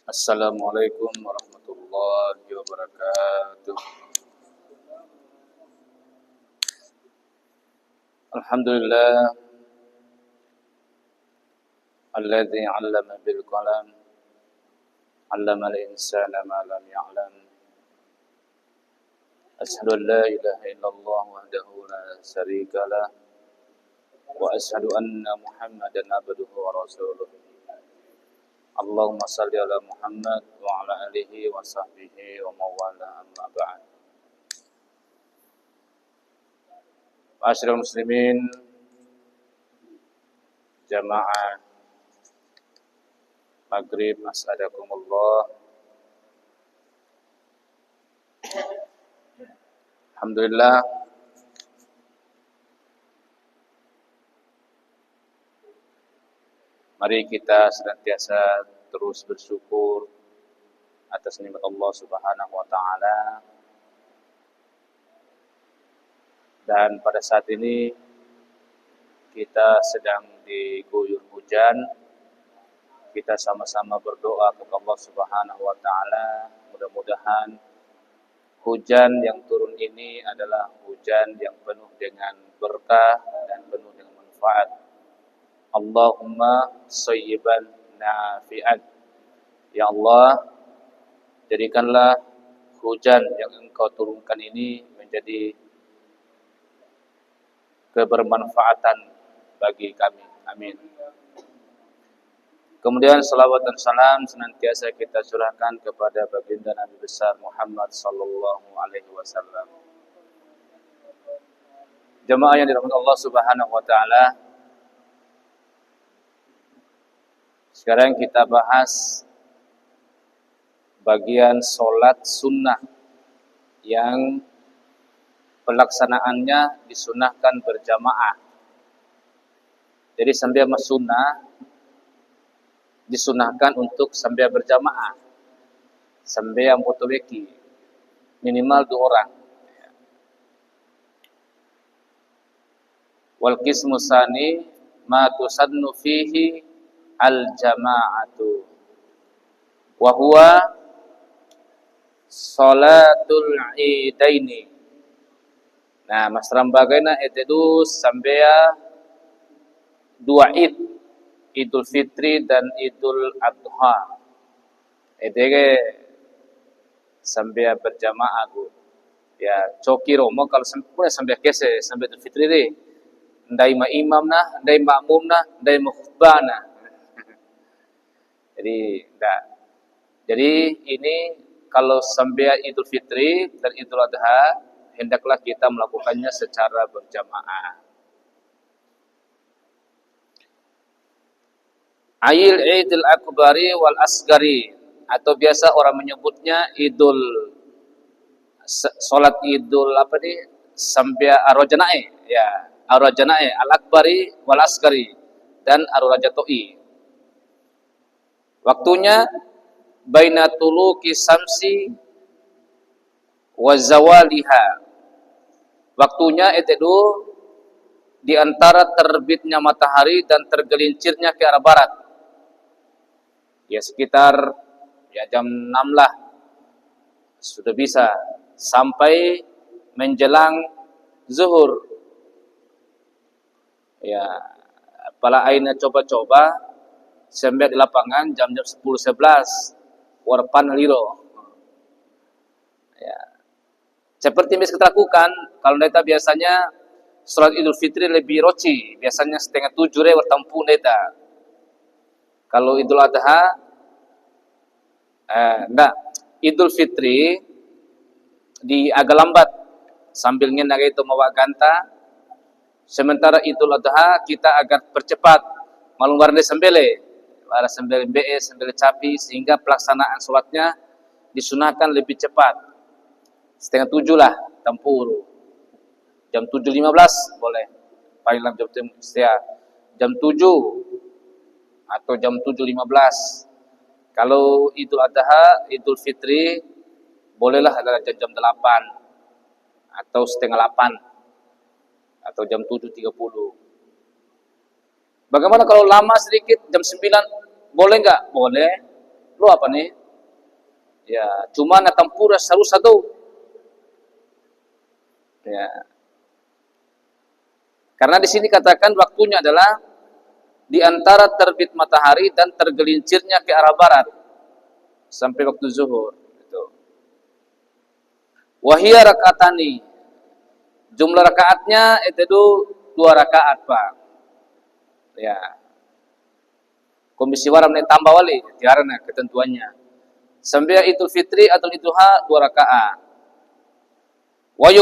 Assalamualaikum warahmatullahi wabarakatuh. Alhamdulillah alladzi 'allama bil qalam 'allamal insana ma lam ya'lam. Asyhadu an la ilaha illallah wahdahu la syarika lah wa asyhadu anna Muhammadan abduhu wa rasuluh. Allahumma shalli ala Muhammad wa ala alihi wa sahbihi wa mawala amma ba'd. Ma'asyiral muslimin, jamaah maghrib, as'adakumullah. Alhamdulillah, mari kita senantiasa terus bersyukur atas nikmat Allah Subhanahu wa taala. Dan pada saat ini kita sedang diguyur hujan. Kita sama-sama berdoa kepada Allah Subhanahu wa taala, mudah-mudahan hujan yang turun ini adalah hujan yang penuh dengan berkah dan penuh dengan manfaat. Allahumma shayyiban nafi'an. Ya Allah, jadikanlah hujan yang Engkau turunkan ini menjadi kebermanfaatan bagi kami. Amin. Kemudian salawat dan salam senantiasa kita curahkan kepada baginda Nabi besar Muhammad sallallahu alaihi wasallam. Jemaah yang dirahmati Allah Subhanahu wa taala, sekarang kita bahas bagian sholat sunnah yang pelaksanaannya disunahkan berjamaah. Jadi sembahyang sunnah disunahkan untuk sembahyang berjamaah, sembahyang mutawaki, minimal 2 orang. Wal qismu tsani ma tusannu fihi al jama'atu wa huwa salatul idaini. Nah, Mas Rambagaina itu sampai 2 id, Idul Fitri dan Idul Adha. Edege sampai berjamaah bu. Ya, coki romo kalau sampai kese sampai Idul Fitri deh. Ndai ma imam nah, ndai makmum nah, ndai khutbah nah. Jadi enggak. Jadi ini kalau sampai Idul Fitri dan Idul Adha, hendaklah kita melakukannya secara berjamaah. Ail Idul Akbari wal Asgari, atau biasa orang menyebutnya salat Idul apa nih? Sampai Arojanae, ya, Arojanae Al-Akbari wal Asgari dan Arurajatoi. Waktunya baina tuluki samsi wa zawaliha. Waktunya itu di antara terbitnya matahari dan tergelincirnya ke arah barat. Ya sekitar jam 6 lah. Sudah bisa sampai menjelang zuhur. Ya, pala aina coba-coba sampai di lapangan jam-jam 10-11 warpan liro. Ya. Seperti yang kita lakukan, kalau kita biasanya sholat Idul Fitri lebih roci, biasanya 6:30 bertampu neta. Kalau Idul Adha, Idul Fitri di agak lambat, sambil ngenang itu mawa ganta. Sementara Idul Adha kita agak percepat, malum warna sembele, warna sembele BE, sembele capi, sehingga pelaksanaan sholatnya disunahkan lebih cepat. 6:30 lah, tempur. Jam 7.15 boleh. Paling lambat jam 7 atau jam 7.15. Kalau Idul Adha, Idul Fitri bolehlah adalah jam 8 atau 7:30 atau jam 7.30. Bagaimana kalau lama sedikit jam 9 boleh enggak? Boleh. Lu apa nih? Ya, cuma na tampura satu. Ya. Karena di sini katakan waktunya adalah di antara terbit matahari dan tergelincirnya ke arah barat sampai waktu zuhur. Itu. Wahia rakaatani. Jumlah rakaatnya itu 2 rakaat, Pak. Ya. Komisi waram ni tambah wali, tiarana ketentuannya. Sambil Idul Fitri atau Idul Adha 2 rakaat. Wa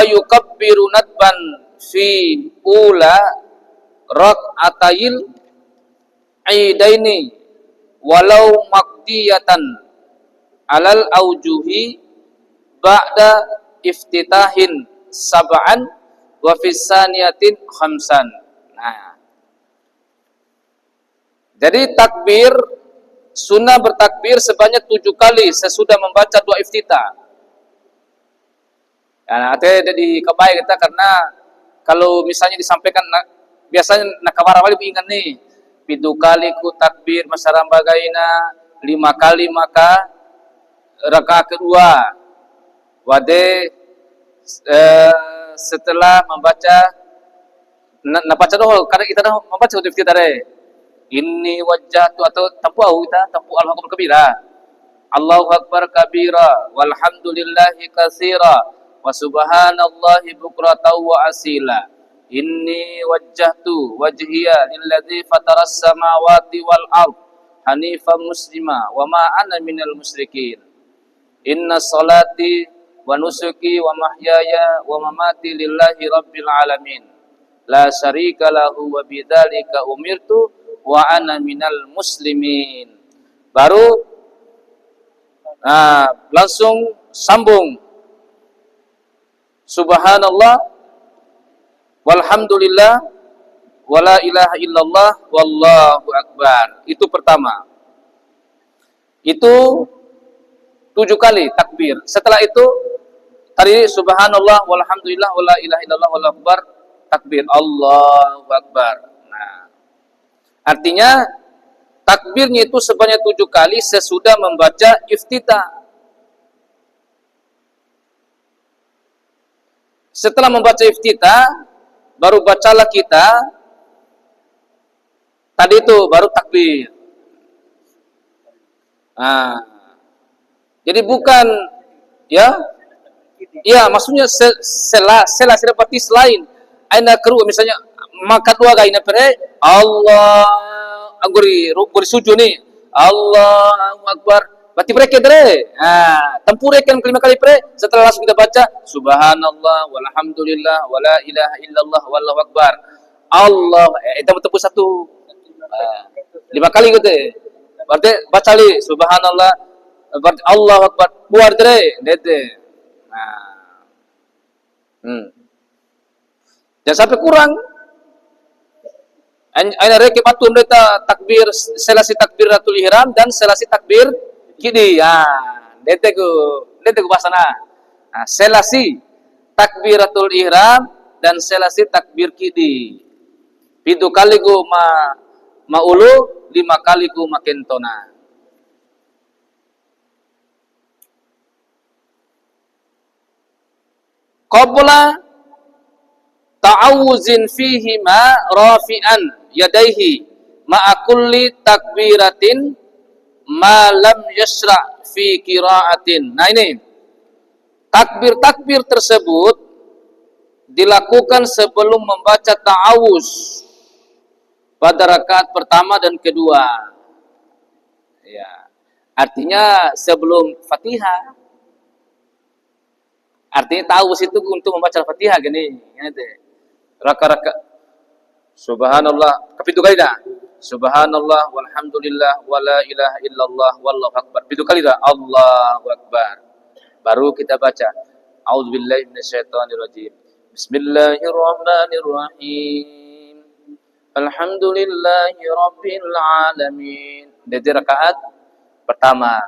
yukabbiru nadban fi ula rak'atayil aidaini walau maqdiyatan alal aujuhi ba'da iftitahin sab'an wa fis saniyatin khamsan. Nah, jadi takbir, sunnah bertakbir sebanyak 7 kali sesudah membaca doa iftitah. Nah, artinya di kebayang kita karena kalau misalnya disampaikan biasanya nakawara wali ingat nih, 7 kali ku takbir masaram bagaina, 5 kali maka rakaat kedua wade setelah membaca baca doa karena kita dah membaca doa iftitah ini wajah tu atau tempu kita tempu Allahu Akbar kabira. Allahu Akbar kabira walhamdulillahi katsira wa subhanallahi bukratan wa asila. Inni wajjahtu wajhiya lilladzi fataras samawati wal ard hanifan muslima wa ma ana minal musyrikin. Inna salati wa nusuki wa mahyaya wa mamati lillahi rabbil alamin. La syarika lahu wa bidzalika umirtu wa ana minal muslimin. Baru langsung sambung. Subhanallah walhamdulillah wala ilaha illallah wallahu akbar. Itu pertama. Itu 7 kali takbir. Setelah itu tadi subhanallah walhamdulillah wala ilaha illallah wallahu akbar, takbir Allahu akbar. Artinya takbirnya itu sebanyak 7 kali sesudah membaca iftitah. Setelah membaca iftitah, baru bacalah kita tadi itu baru takbir. Jadi bukan maksudnya sela seperti selain aina keru misalnya maka 2 kali pere Allah aguri sujud nih Allahu Akbar berarti mereka dere tempurkan 5 kali pere setelah langsung kita baca subhanallah walhamdulillah wala ilaha illallah wallahu akbar Allah itu betul satu 5 kali gitu berarti baca li subhanallah berarti Allahu Akbar buar dere dede jangan sampai kurang. Aina reke patum deta takbir selasi takbiratul ihram dan selasi takbir kidi. Dete ku bahasana. Selasi takbiratul ihram dan selasi takbir kidi. 7 kali ku maulu, 5 kali ku makentona. Qabla ta'awuzin fihi ma rafi'an yadaihi ma'a kulli takbiratin ma lam yasra' fi qira'atin. Nah ini takbir-takbir tersebut dilakukan sebelum membaca ta'awuz pada rakaat pertama dan kedua. Ya. Artinya sebelum Fatihah. Artinya ta'awuz itu untuk membaca Fatihah gini. Raka-raka subhanallah kapitu kali dah subhanallah walhamdulillah wala ilaha illallah wallahu akbar 7 kali dah Allahu akbar baru kita baca a'udzubillahi minasyaitonirrajim bismillahirrahmanirrahim alhamdulillahi rabbil alamin. Jadi rakaat pertama.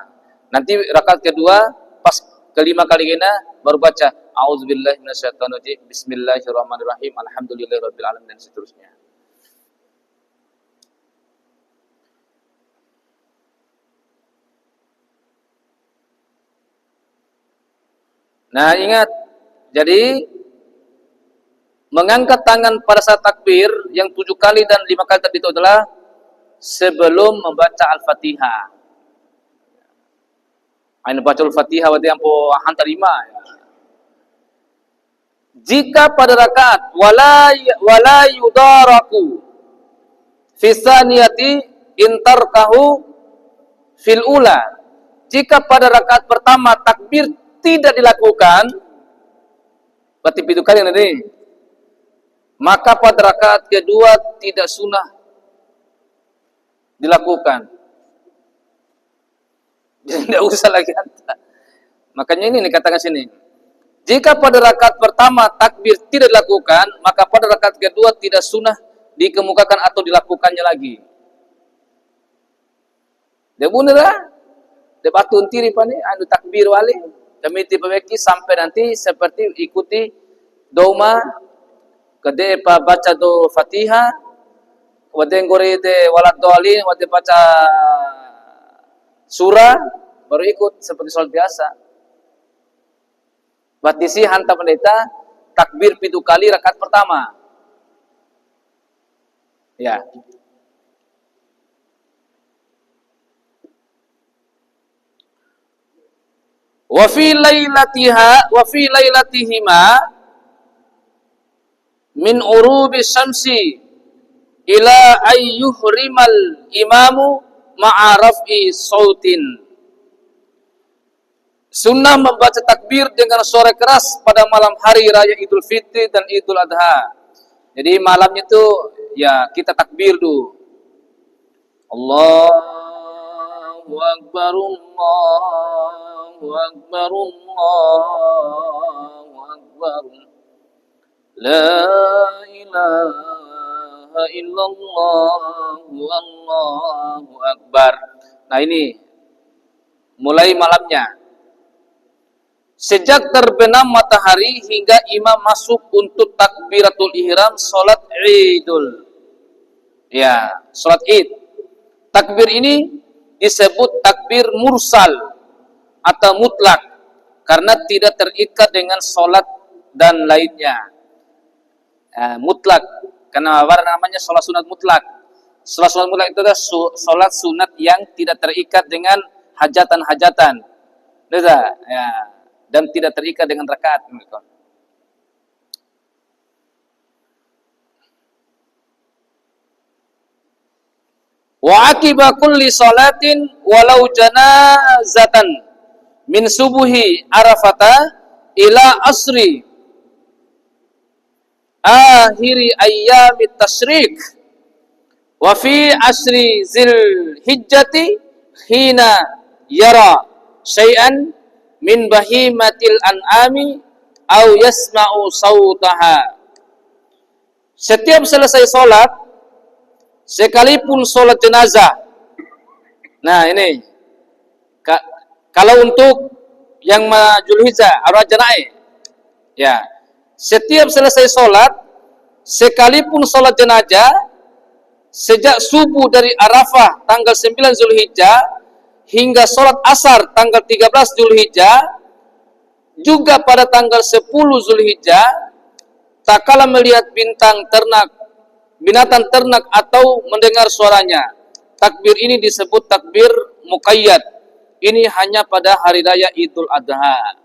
Nanti rakaat kedua pas kelima kali kena baru baca a'udzubillahi minasyaitonirrajim bismillahirrahmanirrahim alhamdulillahirabbil alamin dan seterusnya. Nah, ingat. Jadi mengangkat tangan pada saat takbir yang 7 kali dan 5 kali tadi itu adalah sebelum membaca Al-Fatihah. Ain baca Al-Fatihah wa diampo hantar 5 ya. Jika pada rakaat wala yudaraku fi tsaniyati intarkahu fil ula. Jika pada rakaat pertama takbir tidak dilakukan, berarti 7 kali nanti. Maka pada rakaat kedua tidak sunnah dilakukan. Jadi tidak usah lagi hantar. Makanya ini dikatakan sini. Jika pada rakaat pertama takbir tidak dilakukan, maka pada rakaat kedua tidak sunnah dikemukakan atau dilakukannya lagi. Dia benar, dia batun tiri pani anu takbir wali, demi tiba-tiba sampai nanti seperti ikuti doma, kede pa baca do Fatihah, wadeng gore de walad dolin, wadeng baca surah, baru ikut seperti sholat biasa. Batisi hantar pendeta takbir 7 kali rakaat pertama. Ya. Wa fi lailatihima min urubi syamsi ila ayyuhrimal imamu ma'a raf'i sautin. Sunnah membaca takbir dengan suara keras pada malam hari raya Idul Fitri dan Idul Adha. Jadi malamnya itu ya kita takbir dulu. Allahu Akbar, Allahu Akbar, Allahu Akbar. La ilaha illallah, Allahu Akbar. Nah ini mulai malamnya. Sejak terbenam matahari hingga imam masuk untuk takbiratul ihram salat Idul. Ya, salat Id. Takbir ini disebut takbir mursal atau mutlak karena tidak terikat dengan salat dan lainnya. Mutlak karena namanya salat sunat mutlak. Salat sunat mutlak itu adalah salat sunat yang tidak terikat dengan hajatan-hajatan. Lihat ya. Dan tidak terikat dengan rakaat. Wa akiba kulli salatin walau janazatan min subuhi arafata ila asri akhiri ayyamit tasyrik wa fi asri zil hijjati hina yara syai'an min bahimatil an'ami au yasma'u sautaha. Setiap selesai sholat, sekalipun sholat jenazah. Nah ini, kalau untuk yang Zulhijjah, arwah jana'i, ya, setiap selesai sholat, sekalipun sholat jenazah, sejak subuh dari Arafah tanggal 9 Zulhijjah hingga sholat asar tanggal 13 Zulhijjah, juga pada tanggal 10 Zulhijjah, tak kala melihat binatang ternak atau mendengar suaranya. Takbir ini disebut takbir muqayyad. Ini hanya pada hari raya Idul Adha.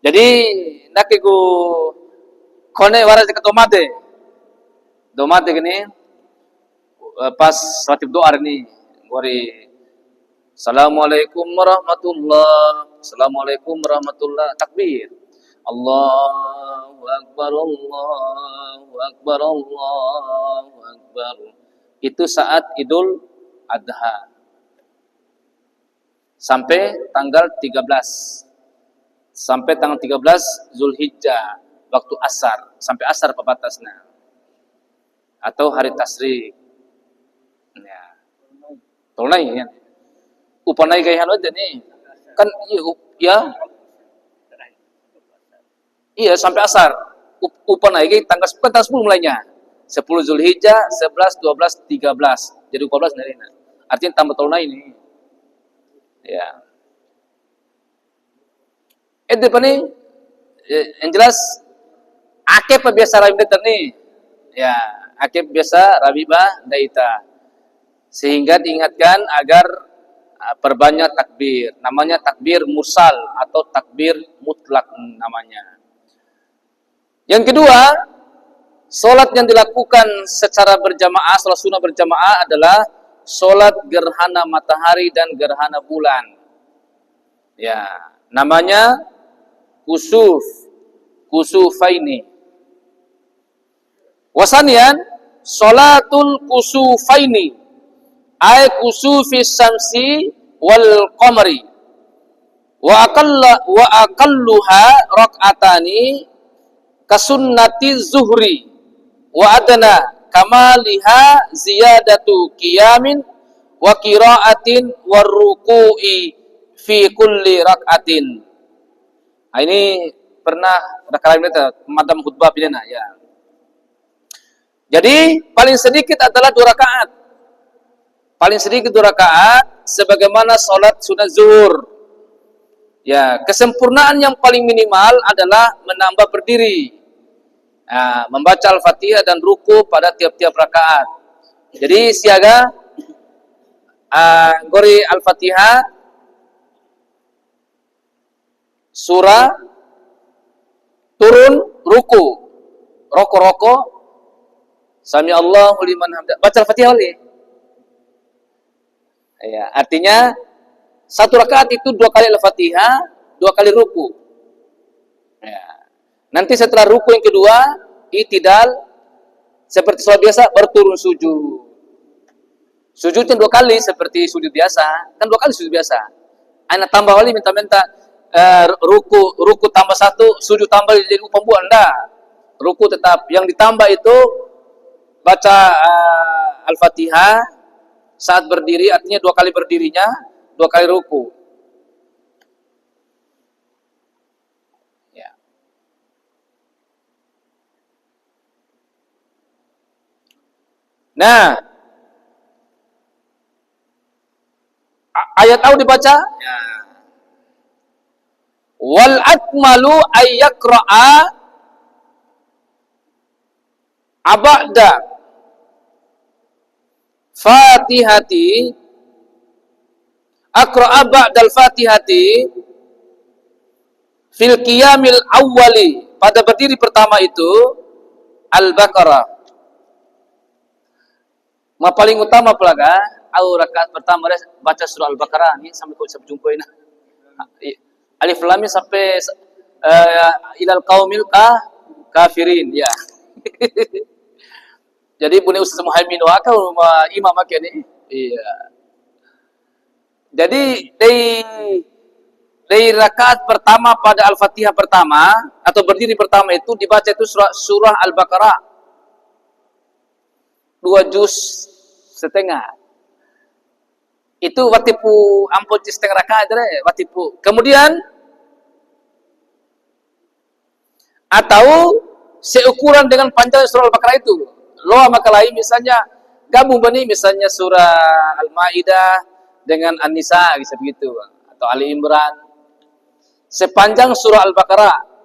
Jadi nakiku kone waras ke domate gini pas ratib doa ini gori Assalamualaikum warahmatullahi. Assalamualaikum warahmatullahi. Takbir. Allahu Akbar, Allahu Akbar, Allahu Akbar. Itu saat Idul Adha. Sampai tanggal 13. Sampai tanggal 13 Zulhijjah. Waktu asar. Sampai asar pebatasnya. Atau hari tasyrik. Ya. Tolong ya. Upanai gaya aja nih. Kan iya. Iya sampai asar. Upanai gaya tanggal 10 mulainya. 10 Zulhijjah, 11, 12, 13. Jadi 12 dari ini. Artinya tambah tahun ini. Ya. Depan ini Yang jelas akib biasa Rabi Daita nih. Ya, akib biasa Rabi Daita. Sehingga diingatkan agar perbanyak takbir. Namanya takbir mursal atau takbir mutlak namanya. Yang kedua, solat yang dilakukan secara berjamaah, solat sunnah berjamaah adalah solat gerhana matahari dan gerhana bulan. Ya, namanya kusufaini. Wasanian salatul kusufaini ay kusufis samsi wal qamari wa aqalluha rak'atani kasunnati zuhri wa adna kamaliha ziyadatu qiyamin wa qiraatin warruku'i fi kulli rak'atin. Nah, ini pernah ada kalian madam khutbah pidana ya. Jadi paling sedikit adalah 2 rakaat. Paling sedikit 2 rakaat sebagaimana salat sunat zuhur. Ya, kesempurnaan yang paling minimal adalah menambah berdiri. Nah, membaca Al-Fatihah dan ruku pada tiap-tiap rakaat. Jadi siaga gori Al-Fatihah surah turun ruku roko sami Allahu liman hamdah baca Al-Fatihah oleh ya, artinya 1 rakaat itu 2 kali Al-Fatihah 2 kali ruku ya. Nanti setelah ruku yang kedua i'tidal seperti sholat biasa baru turun sujudnya 2 kali seperti sujud biasa kan 2 kali sujud biasa anak tambah wali minta-minta ruku tambah 1, sujud tambah jadi pembuat enggak. Ruku tetap. Yang ditambah itu baca Al-Fatihah saat berdiri, artinya 2 kali berdirinya, 2 kali ruku. Ya. Nah, ayat au dibaca? Ya. Wal akmalu ayyaqra'a aba'da fatihati aqra'a ba'dal fatihati fil qiyamil awwali pada berdiri pertama itu Al-Baqarah. Paling utama pelaga au rakaat pertama baca surah Al-Baqarah ini sampai kau jumpa ini. Alif lam mim sampai ilal qaumil kafirin ya. Jadi punya Ustaz Muhaimin waka imam ini. Iya. Jadi dari rakaat pertama pada Al-Fatihah pertama atau berdiri pertama itu dibaca itu surah Al-Baqarah 2 juz setengah. Itu watipu ampun setengah rakaat watipu. Kemudian atau seukuran dengan panjang surah Al-Baqarah itu. Loa maka lain misalnya gabung bani misalnya surah Al-Maidah dengan An-Nisa bisa begitu atau Ali Imran sepanjang surah Al-Baqarah.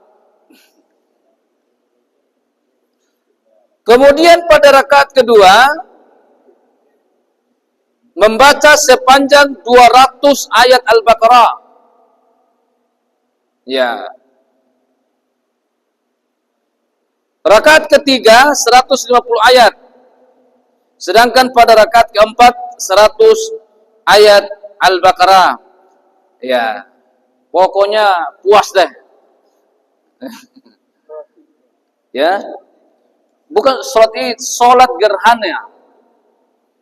Kemudian pada rakaat kedua membaca sepanjang 200 ayat Al-Baqarah. Ya. Rakaat ketiga 150 ayat. Sedangkan pada rakaat keempat 100 ayat Al-Baqarah. Ya. Pokoknya puas deh. Ya. Bukan salat Id, salat gerhana.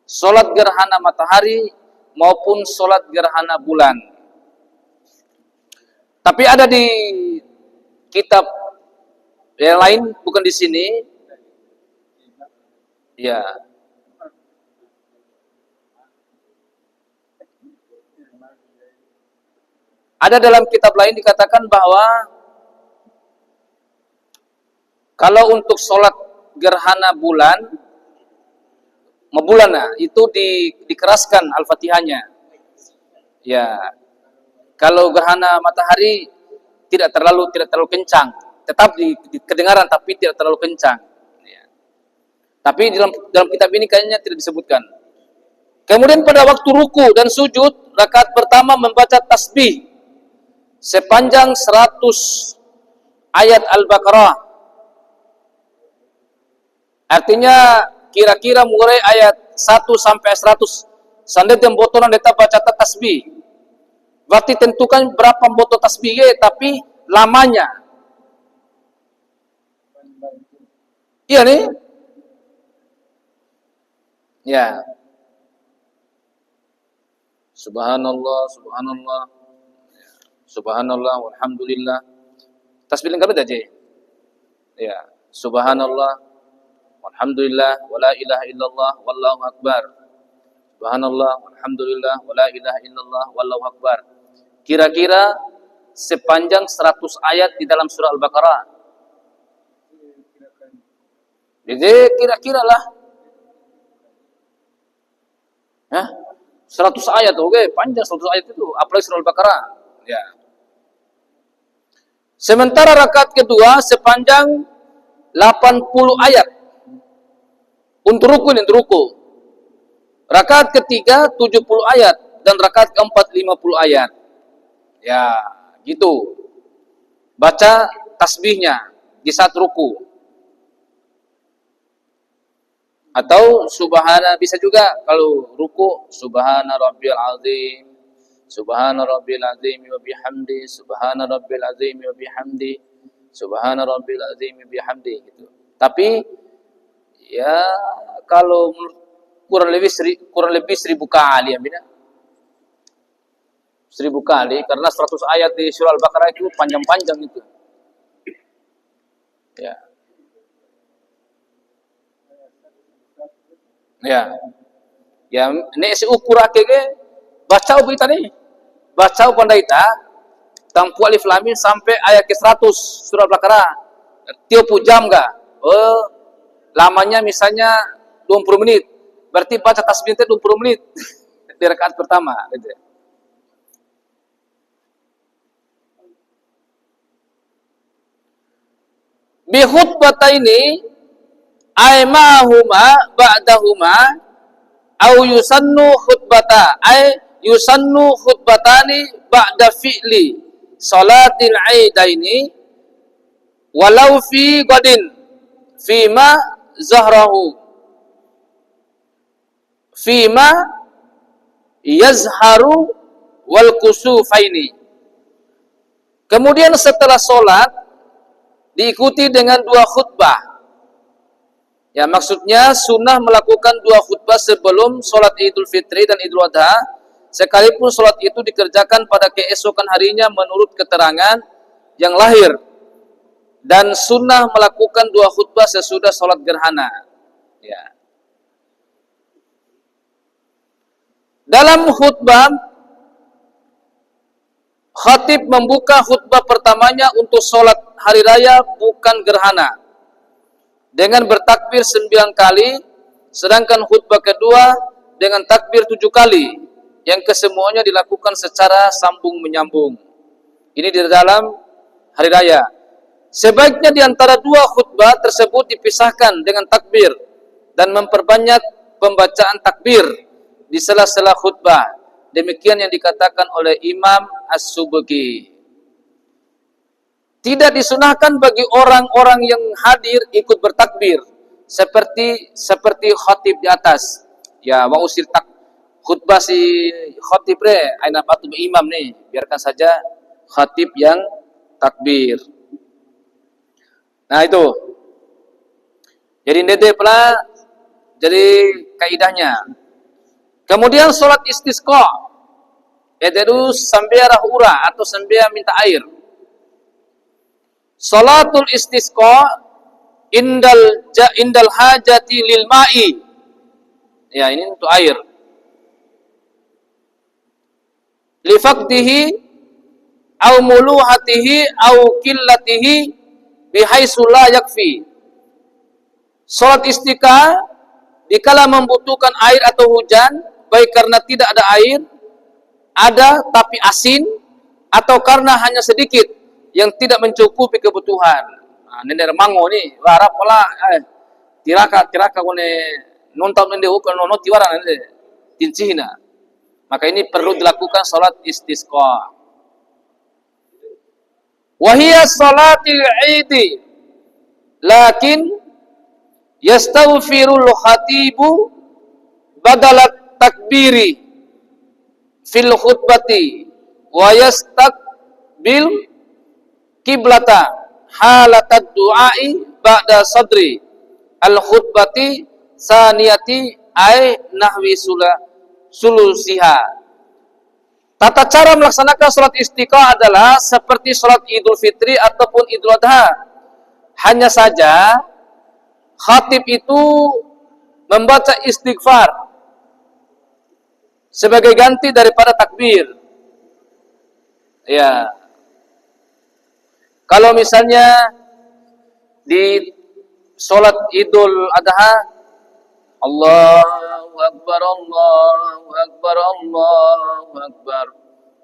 Salat gerhana matahari maupun salat gerhana bulan. Tapi ada di kitab yang lain, bukan di sini. Ya. Ada dalam kitab lain dikatakan bahwa kalau untuk salat gerhana bulan itu dikeraskan Al-Fatihahnya. Ya. Kalau gerhana matahari tidak terlalu kencang. tetap di kedengaran tapi tidak terlalu kencang. Ya. Tapi dalam kitab ini kayaknya tidak disebutkan. Kemudian pada waktu ruku dan sujud, rakaat pertama membaca tasbih sepanjang 100 ayat Al-Baqarah. Artinya kira-kira mulai ayat 1 sampai 100. Seandainya botolan kita baca tasbih. Berarti tentukan berapa botol tasbih tapi lamanya. Iya nih. Ya. Subhanallah, subhanallah. Subhanallah, walhamdulillah. Tasbih lengkap aja. Ya. Subhanallah, walhamdulillah, wala ilaha illallah, wallahu akbar. Subhanallah, walhamdulillah, wala ilaha illallah, wallahu akbar. Kira-kira sepanjang 100 ayat di dalam surah Al-Baqarah. Jadi kira-kira lah. Hah? 100 ayat, oke, panjang 100 ayat itu, apalagi surah Al-Baqarah. Ya. Sementara rakaat kedua sepanjang 80 ayat. Untuk ruku. Rakaat ketiga 70 ayat dan rakaat keempat 50 ayat. Ya, gitu. Baca tasbihnya di saat ruku. Atau subhana, bisa juga kalau ruku subhana rabbiyal azim, subhana rabbil azim wa bihamdi, subhana rabbil azim wa bihamdi, subhana rabbil azim wa bihamdi gitu. Tapi ya kalau kurang lebih 1000 kali ya bina. 1000 kali karena 100 ayat di surah Al-Baqarah itu panjang-panjang itu. Ya. Ya. Ya, ini si ukur akege baca berita nih. Baca pandai ta tampu alif lam mim sampai ayat ke-100 surah Al-Baqarah. Tiap jam enggak? Oh, lamanya misalnya 20 menit. Berarti baca tasbih itu 20 menit di rakaat pertama gitu. Bi khutbataini aymahuma ba'dahuma au yusannu khutbata ay yusannu khutbatani ba'da fi'li salatil aidaini walau fi qadin fima zahrahu fima yazharu wal kusufaini. Kemudian setelah sholat diikuti dengan 2 khutbah. Ya, maksudnya sunnah melakukan 2 khutbah sebelum sholat Idul Fitri dan Idul Adha, sekalipun sholat itu dikerjakan pada keesokan harinya menurut keterangan yang lahir. Dan sunnah melakukan 2 khutbah sesudah sholat gerhana. Ya. Dalam khutbah, khatib membuka khutbah pertamanya untuk sholat hari raya bukan gerhana dengan bertakbir 9 kali, sedangkan khutbah kedua dengan takbir 7 kali, yang kesemuanya dilakukan secara sambung menyambung. Ini di dalam hari raya. Sebaiknya di antara 2 khutbah tersebut dipisahkan dengan takbir dan memperbanyak pembacaan takbir di sela-sela khutbah. Demikian yang dikatakan oleh Imam As-Subki. Tidak disunahkan bagi orang-orang yang hadir ikut bertakbir seperti khatib di atas. Ya, wa usir khutbah si khatib re, aina patu imam nih, biarkan saja khatib yang takbir. Nah, itu. Jadi nede pula jadi kaidahnya. Kemudian sholat istisqa, yaitu sambil rahura atau sambil minta air. Sholatul istisqa indal hajati lil ma'i. Ya, ini untuk air. Li faqdihi au muluhatihi au qillatihi bihaitsu la yakfi. Salat istisqa dikala membutuhkan air atau hujan, baik karena tidak ada air, ada tapi asin, atau karena hanya sedikit, yang tidak mencukupi kebutuhan. Nah, nenek mango ni, warap pula tiraka kone nonton nende ukan nono tiwara nende tincihina. Maka ini perlu dilakukan salat istisqa. Wahia salatil Eid, lakin yastaghfirul khatibu badalat takbiri fil khutbati wa yastaqbil kiblata halatad du'ai ba'da sadri al khutbati saniyati ay nahwi sulusiha. Tata cara melaksanakan salat istiqah adalah seperti salat Idul Fitri ataupun Idul Adha. Hanya saja khatib itu membaca istighfar sebagai ganti daripada takbir. Ya. Kalau misalnya di salat Idul Adha, Allahu Akbar, Allahu Akbar, Allahu Akbar,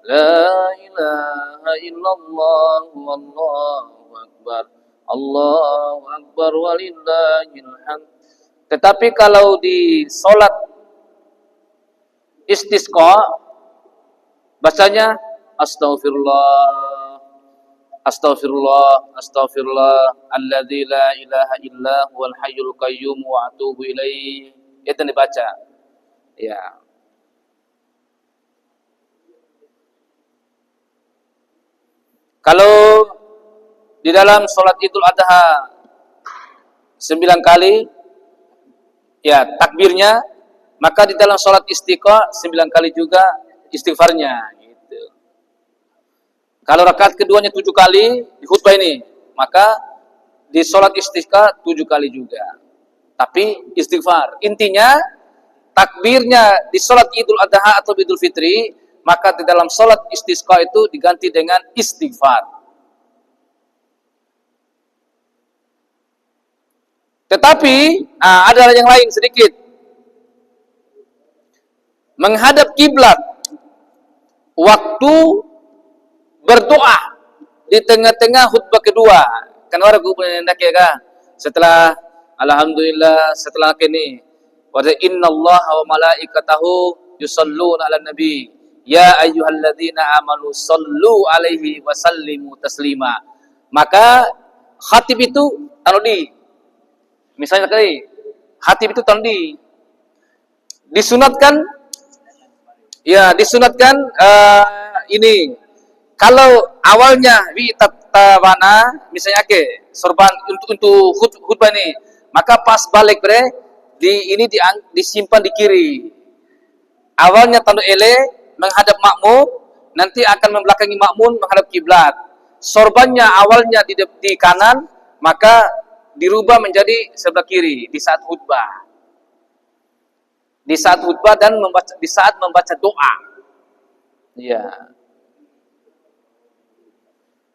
La ilaha illallah, Allahu Akbar, Allahu Akbar, walillahil hamd. Tetapi kalau di salat istisqa, bacanya Astaghfirullah, Astaghfirullah, Astaghfirullah, alladzi la ilaha illa huwal hayyul qayyum wa atubu ilaih. Itu yang dibaca. Ya. Kalau di dalam salat Idul Adha 9 kali ya takbirnya, maka di dalam salat istiqah 9 kali juga istighfarnya. Kalau rakaat keduanya 7 kali di khutbah ini, maka di sholat istisqa 7 kali juga. Tapi istighfar. Intinya, takbirnya di sholat Idul Adha atau Idul Fitri, maka di dalam sholat istisqa itu diganti dengan istighfar. Tetapi, ada yang lain sedikit. Menghadap kiblat waktu berdoa di tengah-tengah khutbah kedua. Kan orang kumpulin hendak ya setelah alhamdulillah setelah kini wa innallaha wa malaikatahu yusholluna 'alan nabi ya ayyuhalladzina amanu shollu 'alaihi wa sallimu taslima. Maka khatib itu taruh misalnya kali khatib itu taruh disunatkan ini. Kalau awalnya tawana misalnya sorban untuk khutbah ini, maka pas balik ini disimpan di kiri. Awalnya tanda ele menghadap makmum, nanti akan membelakangi makmum menghadap kiblat. Sorbannya awalnya di kanan, maka dirubah menjadi sebelah kiri di saat khutbah. Di saat khutbah dan di saat membaca doa. Ya.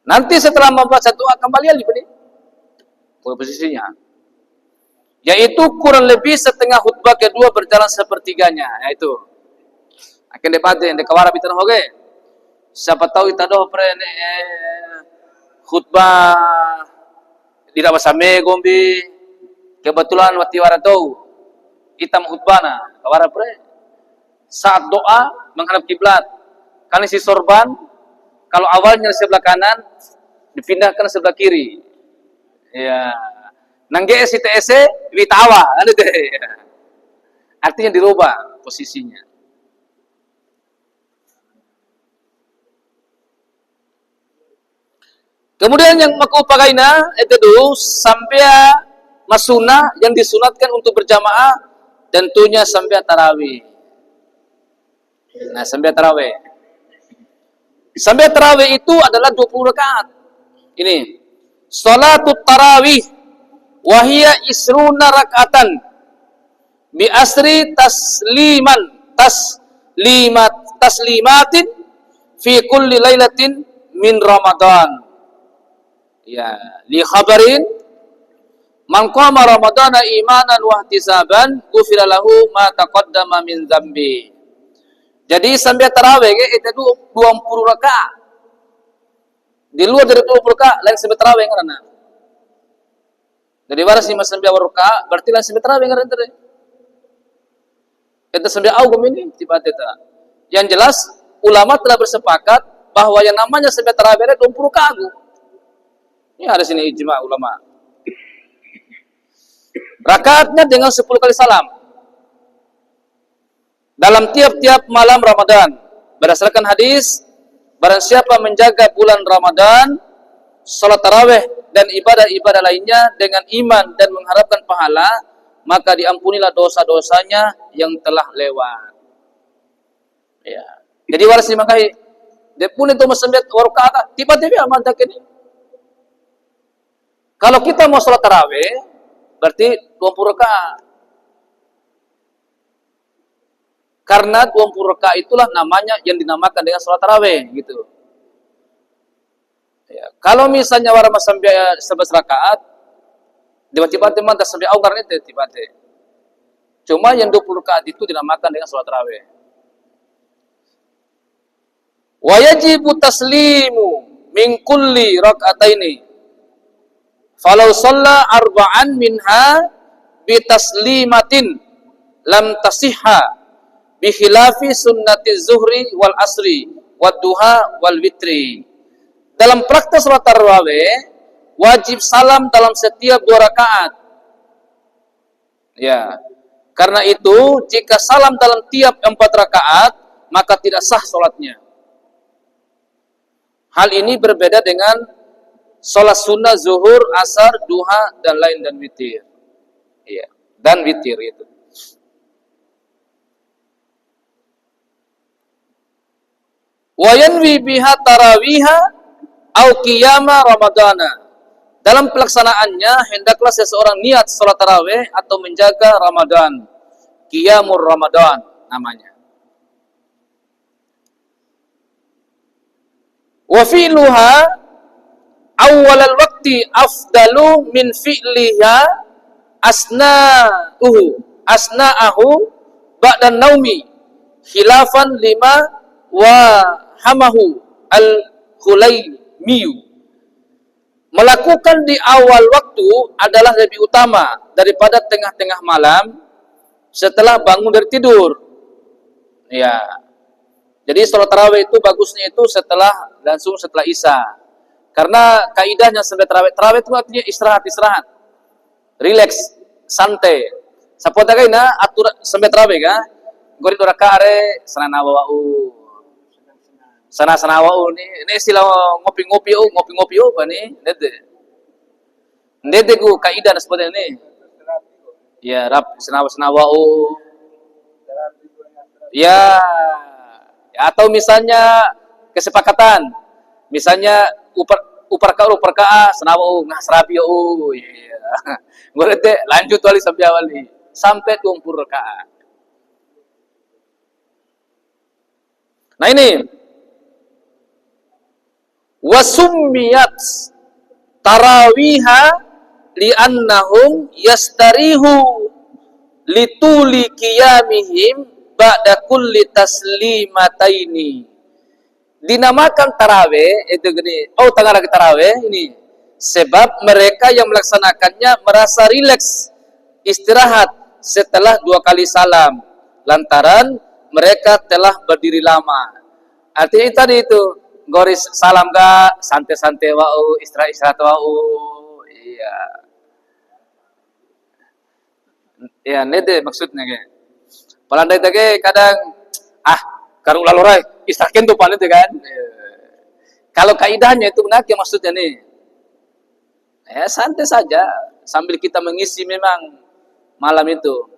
Nanti setelah membaca doa kembali nih posisinya, yaitu kurang lebih setengah khutbah kedua berjalan sepertiganya, yaitu akan dapat yang dekawara bitan hoge. Siapa tahu kita doa khutbah tidak basame gombi kebetulan watiwara tahu hitam khutbana kawara saat doa menghadap kiblat kan si sorban. Kalau awalnya sebelah kanan, dipindahkan sebelah kiri. Ya. Nangge si TSE, witawa. Artinya dirubah posisinya. Kemudian yang makupagaina, itu dulu, sampai masuna yang disunatkan untuk berjamaah, tentunya sampai tarawih. Nah, sampai tarawih. Sampai tarawih itu adalah 20 rakaat. Ini salatut tarawih wahia isruna rakatan bi asri taslimatin fi kulli lailatin min Ramadan. Ya, li khabarin man qama ramadana imanan wa ihtisaban ghufira lahu ma taqaddama min dzambi. Jadi sampai tarawih itu 20 rakaat. Di luar dari 20 rakaat lain sampai tarawih karena. Jadi waras 5 sampai rakaat berarti lain sampai tarawih karena tadi. Itu sampai augum ini tiba teta. Yang jelas ulama telah bersepakat bahwa yang namanya sampai tarawih itu 20 rakaat. Ini ada sini ijma ulama. Rakaatnya dengan 10 kali salam. Dalam tiap-tiap malam Ramadan. Berdasarkan hadis, barang siapa menjaga bulan Ramadan, salat tarawih dan ibadah-ibadah lainnya dengan iman dan mengharapkan pahala, maka diampunilah dosa-dosanya yang telah lewat. Ya. Jadi waras dimakai. Dia pun itu mesembet warakaat, tiba-tiba amantak ini. Kalau kita mau salat tarawih, berarti 20 rakaat. Karena 20 rakaat itulah namanya yang dinamakan dengan salat tarawih gitu. Ya, kalau misalnya warama sampai 11 rakaat, tiba-tiba teman tak sampai awal itu tiba-tiba. Cuma yang 20 rakaat itu dinamakan dengan salat tarawih. Wa yajibu taslimu min kulli raka'ataini. Falau shalla arba'an minha bi taslimatin lam tasihha bi khilafi sunnati zuhri wal asri wad duha wal witri. Dalam praktek salat tarawih wajib salam dalam setiap 2 rakaat. Ya. Karena itu jika salam dalam tiap 4 rakaat maka tidak sah salatnya. Hal ini berbeda dengan salat sunnah zuhur, asar, duha dan lain dan witir. Iya, dan witir itu. Wa yanwi biha tarawiha au qiyama ramadana. Dalam pelaksanaannya hendaklah seseorang niat salat tarawih atau menjaga Ramadan. Qiyamur Ramadan namanya. Wa fi'luha awal al-waqti afdalu min fi'liha asna'ahu ba'da naumi khilafan lima wa hamahu al-khulaimiyu. Melakukan di awal waktu adalah lebih utama daripada tengah-tengah malam setelah bangun dari tidur. Ya. Jadi salat tarawih itu bagusnya itu langsung setelah Isya. Karena kaidahnya sampai tarawih itu artinya istirahat, relax, santai. Sapota kaina atur sampai tarawih ka, gori dora kare sana wau. Sana wau ni istilah ngopi-ngopi apa ni? Ndede ku kaidah seperti ini. Ya, rap sana wau. Ya, atau misalnya kesepakatan. Misalnya upar ka senawa ngasrabi iya. Boleh teh lanjut wali sampai 20 rakaat. Nah ini wasummiyat tarawiha li'annahum yastarihu lituli qiyamihim ba'da kulli taslimataini. Dinamakan tarawih itu gini. Tengah lagi tarawih ini sebab mereka yang melaksanakannya merasa rileks istirahat setelah 2 kali salam lantaran mereka telah berdiri lama. Artinya tadi itu goris salam ga santai-santai wau istirahat wau. Iya. Ya nede maksudnya ke. Palandai tage kadang karung lalurai isakin tuh pan itu kan. Kalau kaidahnya itu benar yang maksudnya nih. Ya santai saja sambil kita mengisi memang malam itu.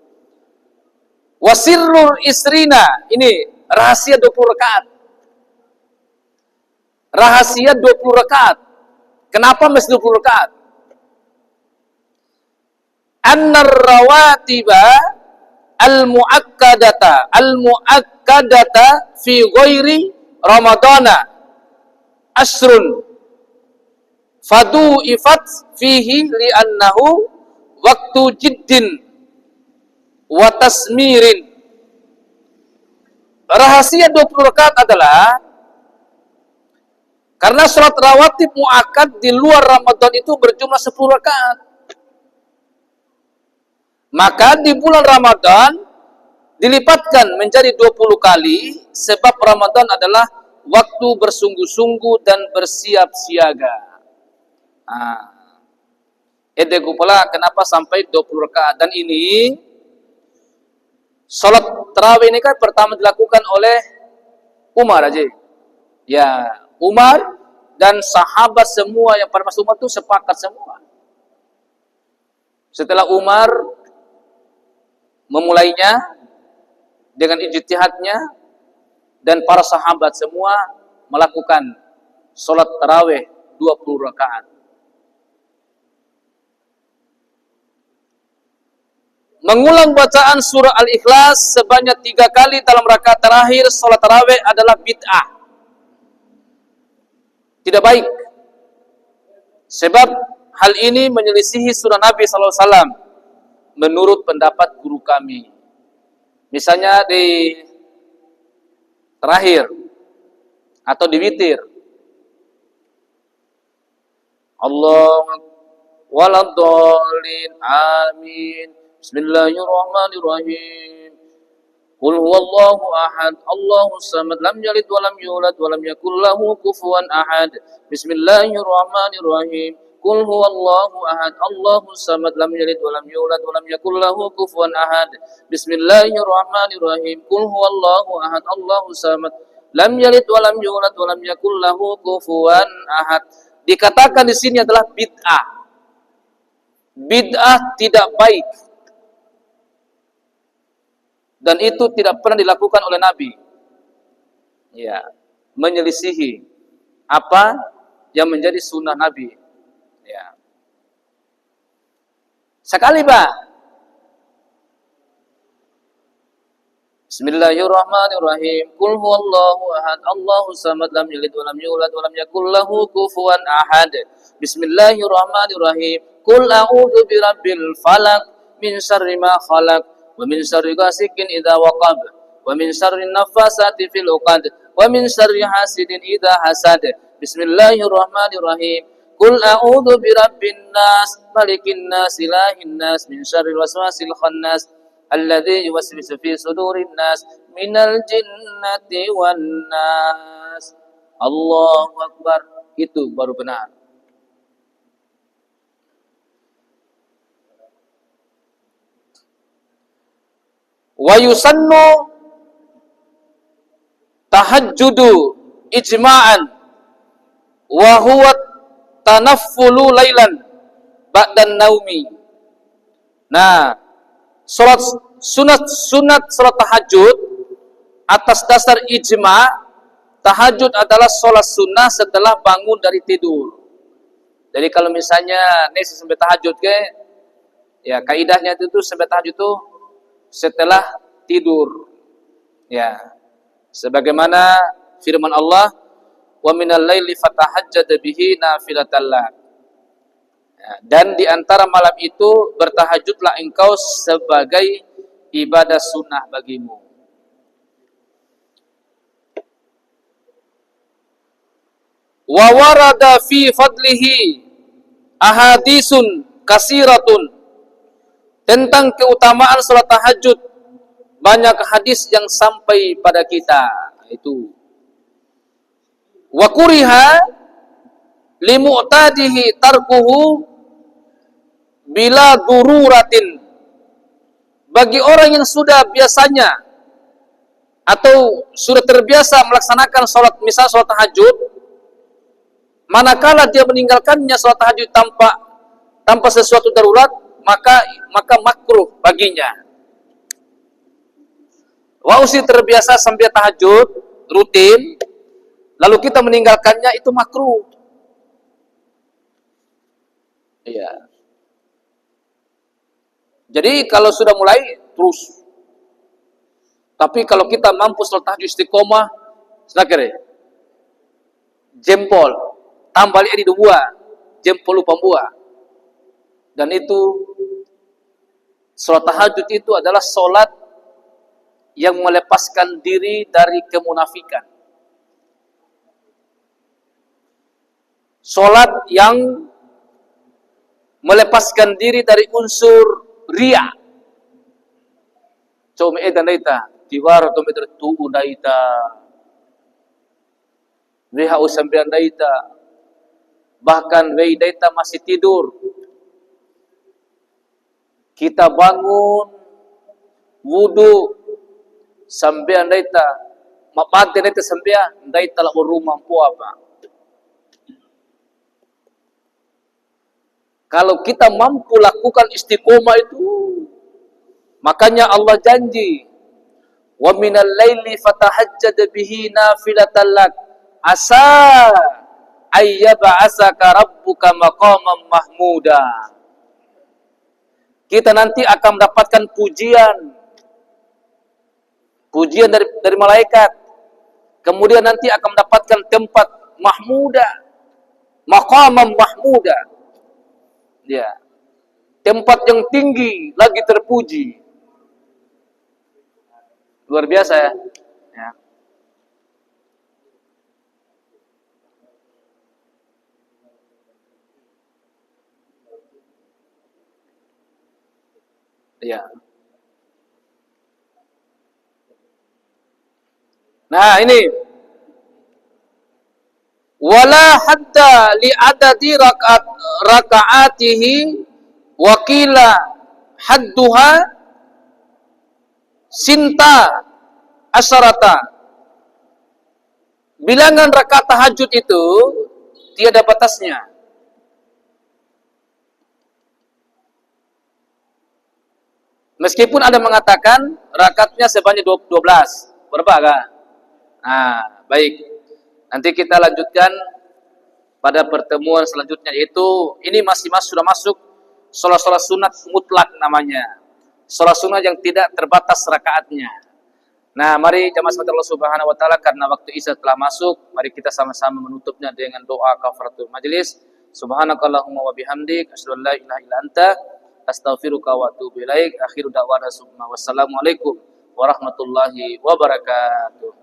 Wasirrul isrina, ini rahasia 20 rakaat. Rahasia 20 rakaat. Kenapa mesti 20 rakaat? Annar rawatiba al-mu'akkadata fi ghairi ramadana asrun fadu ifat fihi li'annahu waktu jiddin wa tasmirin. Rahasia 20 rakaat adalah Karena sholat rawatib muakkad di luar Ramadan itu berjumlah 10 rakaat. Maka di bulan Ramadan dilipatkan menjadi 20 kali sebab Ramadan adalah waktu bersungguh-sungguh dan bersiap siaga. Edegu pula kenapa sampai 20 rakaat, dan ini sholat tarawih ini kan pertama dilakukan oleh Umar aja. Ya, Umar dan sahabat semua yang pada masa Umar itu sepakat semua. Setelah Umar memulainya dengan ijtihadnya dan para sahabat semua melakukan sholat tarawih 20 rakaat. Mengulang bacaan surah Al-Ikhlas sebanyak 3 kali dalam rakaat terakhir sholat tarawih adalah bid'ah. Tidak baik. Sebab hal ini menyelisihi sunnah Nabi SAW menurut pendapat guru kami. Misalnya di terakhir atau di witir. Allah waladhdallin amin. Bismillahirrahmanirrahim. Qul huwallahu ahad, Allahus samad, lam yalid wa lam yulad wa lam yakul lahu kufuwan ahad. Bismillahirrahmanirrahim. Qul huwallahu ahad, Allahus samad, lam yalid wa lam yulad wa lam yakul lahu kufuwan ahad. Bismillahirrahmanirrahim. Qul huwallahu ahad, Allahus samad, lam yalid wa lam yulad wa lam yakul lahu kufuwan ahad. Dikatakan di sini adalah bid'ah. Bid'ah tidak baik. Dan itu tidak pernah dilakukan oleh Nabi. Ya, menyelisihi apa yang menjadi sunnah Nabi. Ya. Sekali, Pak. Bismillahirrahmanirrahim. Qul huwallahu ahad, Allahus samad, lam yalid wa lam yulad wa lam yakul lahu kufuwan ahad. Bismillahirrahmanirrahim. Qul a'udzu birabbil falaq min syarri ma khalaq wa min syarri ghasikin idza waqab wa min syarri naffasati fil 'uqad wa min syarri hasidin idza hasad. Bismillahirrahmanirrahim. Qul a'udzu birabbin nas, malikin nas, ilahin nas, min syarril waswasil khannas alladzi yuwaswisu fi sudurin nas minal jinnati wan nas. Allahu akbar. Itu baru benar. Wa yusannu tahajjudu ijma'an wa huwa tanaffulu lailan ba'dan naumi. Nah, sunat salat tahajud atas dasar ijma', tahajud adalah salat sunnah setelah bangun dari tidur. Jadi kalau misalnya nasi sampai tahajud ke, ya kaidahnya itu sampai tahajud itu setelah tidur. Ya. Sebagaimana firman Allah, "Wa minal laili fatahajjad bihi nafilatan lak." Ya, dan di antara malam itu bertahajudlah engkau sebagai ibadah sunnah bagimu. Wa warada fi fadlihi ahadisun kasiratun. Tentang keutamaan salat tahajud banyak hadis yang sampai pada kita. Itu wa kuriha limu'tadihi tarkuhu bila dururatin. Bagi orang yang sudah biasanya atau sudah terbiasa melaksanakan salat, misal salat tahajud, manakala dia meninggalkannya salat tahajud tanpa sesuatu darurat, maka makruh baginya. Wausi terbiasa sambil tahajud rutin, lalu kita meninggalkannya, itu makruh. Iya. Jadi kalau sudah mulai terus. Tapi kalau kita mampu salat tahajud istiqomah, sedekah jempol tambah di dua, jempol pambua. Dan itu salat tahajud itu adalah salat yang melepaskan diri dari kemunafikan. Salat yang melepaskan diri dari unsur riya. Coba edan daita, tiwara to meter tu daita. WHO 9 daita. Bahkan wei daita masih tidur. Kita bangun wudu sampai daita mapante daita sampai daita la rumah apa. Kalau kita mampu lakukan istiqomah itu, makanya Allah janji, wa minal laili fatahajjad bihi nafilatan lak asa ayyab'asaka rabbuka maqaman mahmuda. Kita nanti akan mendapatkan pujian dari malaikat. Kemudian nanti akan mendapatkan tempat mahmuda, maqaman mahmuda. Ya, tempat yang tinggi lagi terpuji, luar biasa ya. Ya. Nah ini, wala hatta li adadi rakaatihi wa qila hadduha sinta asyarata. Bilangan rakaat tahajud itu tiada batasnya. Meskipun ada mengatakan rakaatnya sebanyak 12. Berapa kah? Nah, baik. Nanti kita lanjutkan pada pertemuan selanjutnya, yaitu ini sudah masuk salat sunat mutlak namanya. Salat sunat yang tidak terbatas rakaatnya. Nah, mari jamaah sekalian Allah Subhanahu wa taala, karena waktu Isya telah masuk, mari kita sama-sama menutupnya dengan doa kafaratul majelis. Subhanakallahumma wa bihamdik asyhadu an la ilaha illa anta astaghfiruka wa atubu ilaik. Akhiru da'wana wassalamualaikum warahmatullahi wabarakatuh.